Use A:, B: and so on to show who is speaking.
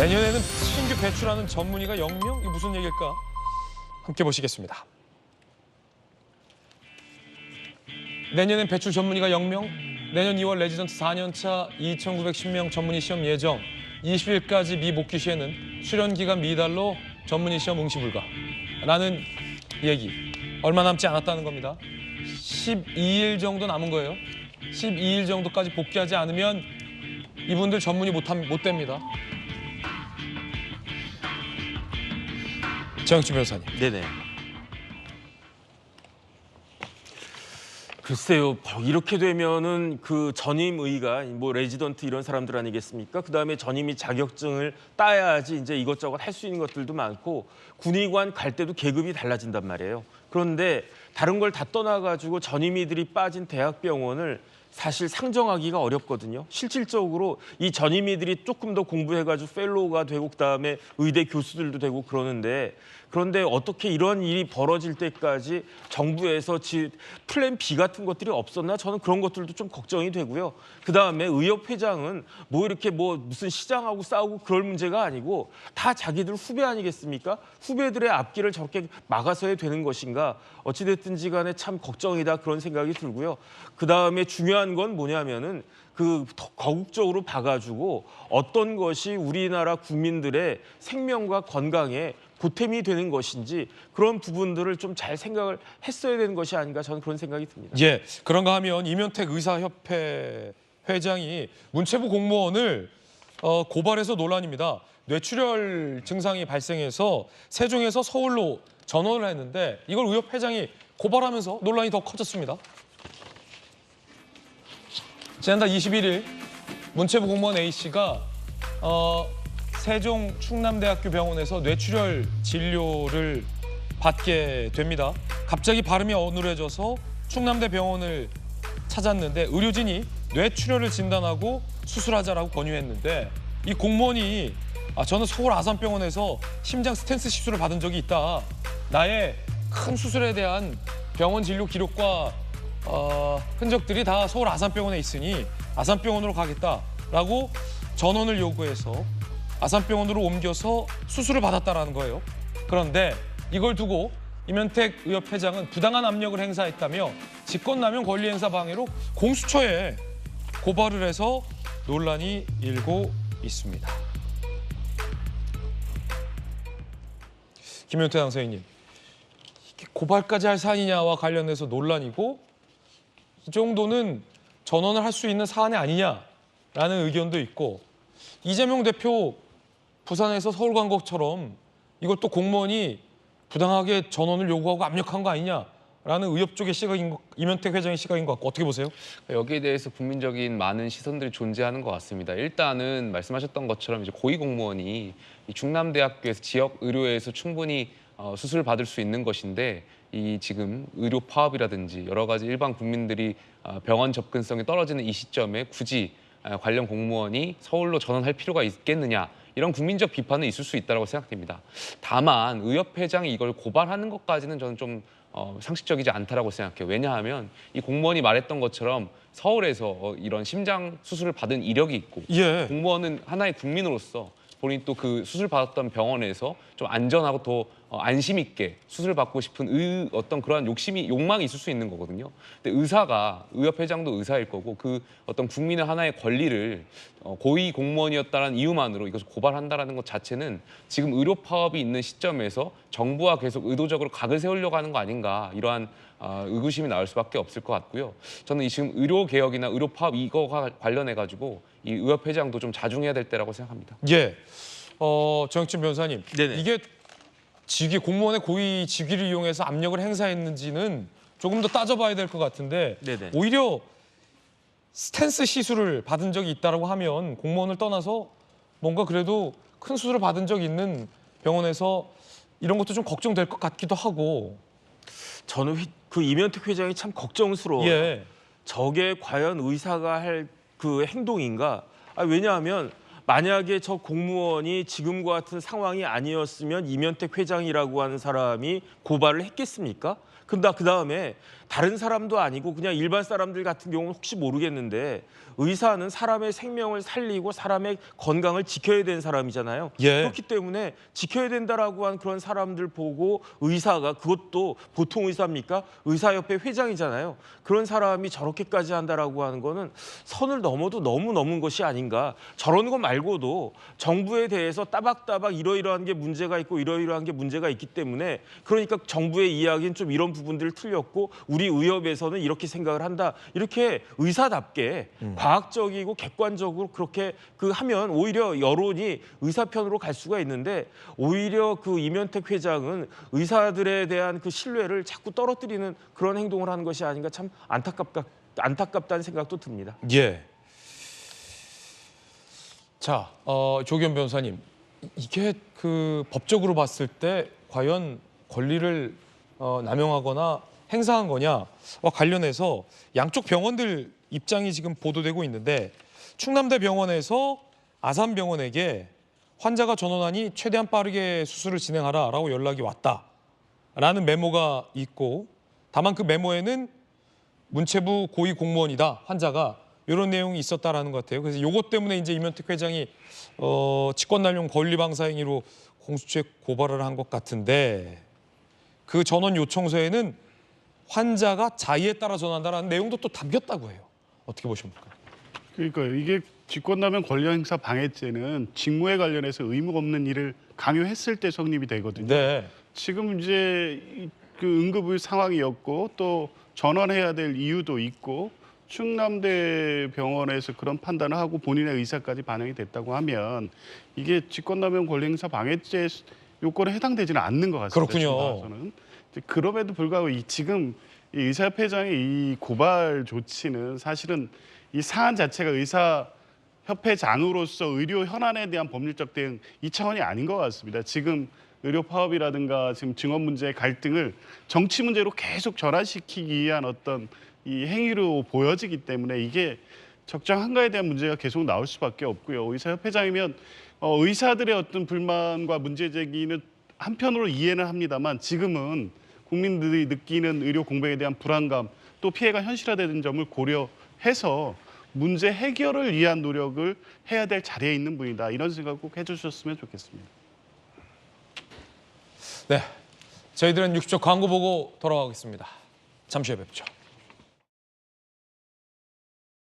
A: 내년에는 신규 배출하는 전문의가 0명? 이게 무슨 얘기일까? 함께 보시겠습니다. 내년엔 배출 전문의가 0명? 내년 2월 레지던트 4년차 2,910명 전문의 시험 예정. 20일까지 미 복귀 시에는 수련 기간 미달로 전문의 시험 응시 불가. 라는 얘기. 얼마 남지 않았다는 겁니다. 12일 정도 남은 거예요. 12일 정도까지 복귀하지 않으면 이분들 전문의 못 됩니다. 정영진 변호사님.
B: 네네. 글쎄요, 이렇게 되면은 그 전임의가 뭐 레지던트 이런 사람들 아니겠습니까? 그다음에 전임의 자격증을 따야지 이제 이것저것 할 수 있는 것들도 많고 군의관 갈 때도 계급이 달라진단 말이에요. 그런데 다른 걸 다 떠나가지고 전임의들이 빠진 대학병원을 사실 상정하기가 어렵거든요. 실질적으로 이 전임의들이 조금 더 공부해가지고 펠로우가 되고 그다음에 의대 교수들도 되고 그런데 어떻게 이런 일이 벌어질 때까지 정부에서 플랜 B 같은 것들이 없었나? 저는 그런 것들도 좀 걱정이 되고요. 그다음에 의협회장은 뭐 이렇게 뭐 무슨 시장하고 싸우고 그럴 문제가 아니고 다 자기들 후배 아니겠습니까? 후배들의 앞길을 저렇게 막아서야 되는 것인가? 어찌됐든지 간에 참 걱정이다 그런 생각이 들고요. 그다음에 중요한 건 뭐냐면은 거국적으로 봐가지고 어떤 것이 우리나라 국민들의 생명과 건강에 보탬이 되는 것인지 그런 부분들을 좀 잘 생각을 했어야 되는 것이 아닌가 저는 그런 생각이 듭니다.
A: 예, 그런가 하면 이면택 의사협회 회장이 문체부 공무원을 고발해서 논란입니다. 뇌출혈 증상이 발생해서 세종에서 서울로 전원을 했는데 이걸 의협 회장이 고발하면서 논란이 더 커졌습니다. 지난달 21일 문체부 공무원 A씨가 세종 충남대학교 병원에서 뇌출혈 진료를 받게 됩니다. 갑자기 발음이 어눌해져서 충남대 병원을 찾았는데 의료진이 뇌출혈을 진단하고 수술하자라고 권유했는데 이 공무원이 저는 서울 아산병원에서 심장 스텐스 시술을 받은 적이 있다. 나의 큰 수술에 대한 병원 진료 기록과 흔적들이 다 서울 아산병원에 있으니 아산병원으로 가겠다라고 전원을 요구해서 아산병원으로 옮겨서 수술을 받았다라는 거예요. 그런데 이걸 두고 이면택 의협 회장은 부당한 압력을 행사했다며 직권남용 권리행사 방해로 공수처에 고발을 해서 논란이 일고 있습니다. 김현태 당선인님, 이게 고발까지 할 사안이냐와 관련해서 논란이고 이 정도는 전원을 할 수 있는 사안이 아니냐라는 의견도 있고 이재명 대표 부산에서 서울 간 것처럼 이걸 또 공무원이 부당하게 전원을 요구하고 압력한 거 아니냐라는 의협 쪽의 시각인 이면택 회장의 시각인 것 같고 어떻게 보세요?
C: 여기에 대해서 국민적인 많은 시선들이 존재하는 것 같습니다. 일단은 말씀하셨던 것처럼 이제 고위공무원이 이 충남대학교에서 지역 의료에서 충분히 수술을 받을 수 있는 것인데 이 지금 의료 파업이라든지 여러 가지 일반 국민들이 병원 접근성이 떨어지는 이 시점에 굳이 관련 공무원이 서울로 전원할 필요가 있겠느냐 이런 국민적 비판은 있을 수 있다고 생각됩니다. 다만 의협 회장이 이걸 고발하는 것까지는 저는 좀 상식적이지 않다라고 생각해요. 왜냐하면 이 공무원이 말했던 것처럼 서울에서 이런 심장 수술을 받은 이력이 있고
A: 예.
C: 공무원은 하나의 국민으로서 본인이 또 그 수술 받았던 병원에서 좀 안전하고 더 안심 있게 수술 받고 싶은 어떤 그러한 욕망이 있을 수 있는 거거든요. 근데 의협 회장도 의사일 거고 그 어떤 국민의 하나의 권리를 고위 공무원이었다는 이유만으로 이것을 고발한다라는 것 자체는 지금 의료 파업이 있는 시점에서 정부와 계속 의도적으로 각을 세우려고 하는 거 아닌가 이러한 의구심이 나올 수밖에 없을 것 같고요. 저는 지금 의료 개혁이나 의료 파업 이거와 관련해 가지고 이 의협 회장도 좀 자중해야 될 때라고 생각합니다.
A: 예, 정영진 변호사님,
B: 네네.
A: 이게 공무원의 고위 직위를 이용해서 압력을 행사했는지는 조금 더 따져봐야 될 것 같은데
B: 네네.
A: 오히려 스탠스 시술을 받은 적이 있다고 하면 공무원을 떠나서 뭔가 그래도 큰 수술을 받은 적이 있는 병원에서 이런 것도 좀 걱정될 것 같기도 하고.
B: 저는 그 이면택 회장이 참 걱정스러워요.
A: 예.
B: 저게 과연 의사가 할 그 행동인가? 왜냐하면 만약에 저 공무원이 지금과 같은 상황이 아니었으면 이면택 회장이라고 하는 사람이 고발을 했겠습니까? 그다음에 다른 사람도 아니고 그냥 일반 사람들 같은 경우는 혹시 모르겠는데 의사는 사람의 생명을 살리고 사람의 건강을 지켜야 되는 사람이잖아요.
A: 예.
B: 그렇기 때문에 지켜야 된다라고 한 그런 사람들 보고 의사가 그것도 보통 의사입니까? 의사협회 회장이잖아요. 그런 사람이 저렇게까지 한다라고 하는 거는 선을 넘어도 너무 넘은 것이 아닌가. 저런 거 말고도 정부에 대해서 따박따박 이러이러한 게 문제가 있고 이러이러한 게 문제가 있기 때문에 그러니까 정부의 이야기는 좀 이런 부분들을 틀렸고 우리 의협에서는 이렇게 생각을 한다. 이렇게 의사답게 과학적이고 객관적으로 그렇게 하면 오히려 여론이 의사 편으로 갈 수가 있는데 오히려 그 이면택 회장은 의사들에 대한 그 신뢰를 자꾸 떨어뜨리는 그런 행동을 하는 것이 아닌가 참 안타깝다는 생각도 듭니다.
A: 예. 자, 조기현 변호사님, 이게 그 법적으로 봤을 때 과연 권리를 남용하거나 행사한 거냐와 관련해서 양쪽 병원들 입장이 지금 보도되고 있는데 충남대 병원에서 아산병원에게 환자가 전원하니 최대한 빠르게 수술을 진행하라라고 연락이 왔다라는 메모가 있고 다만 그 메모에는 문체부 고위 공무원이다 환자가 이런 내용이 있었다라는 것 같아요. 그래서 이것 때문에 이제 이면택 회장이 직권남용 권리방사 행위로 공수처에 고발을 한 것 같은데 그 전원 요청서에는 환자가 자의에 따라 전한다라는 내용도 또 담겼다고 해요. 어떻게 보십니까?
D: 그러니까 이게 직권남용 권리행사 방해죄는 직무에 관련해서 의무가 없는 일을 강요했을 때 성립이 되거든요.
A: 네.
D: 지금 이제 그 응급의 상황이었고 또 전원해야 될 이유도 있고 충남대 병원에서 그런 판단을 하고 본인의 의사까지 반영이 됐다고 하면 이게 직권남용 권리행사 방해죄 요건에 해당되지는 않는 것 같습니다.
A: 그렇군요.
D: 지금 봐서는. 그럼에도 불구하고 지금 이 의사협회장의 이 고발 조치는 사실은 이 사안 자체가 의사협회장으로서 의료 현안에 대한 법률적 대응 이 차원이 아닌 것 같습니다. 지금 의료 파업이라든가 지금 증언 문제의 갈등을 정치 문제로 계속 전환시키기 위한 어떤 이 행위로 보여지기 때문에 이게 적정한가에 대한 문제가 계속 나올 수밖에 없고요. 의사협회장이면 의사들의 어떤 불만과 문제 제기는 한편으로 이해는 합니다만 지금은 국민들이 느끼는 의료 공백에 대한 불안감 또 피해가 현실화되는 점을 고려해서 문제 해결을 위한 노력을 해야 될 자리에 있는 분이다. 이런 생각 꼭 해주셨으면 좋겠습니다.
A: 네, 저희들은 60초 광고 보고 돌아가겠습니다. 잠시 후에 뵙죠.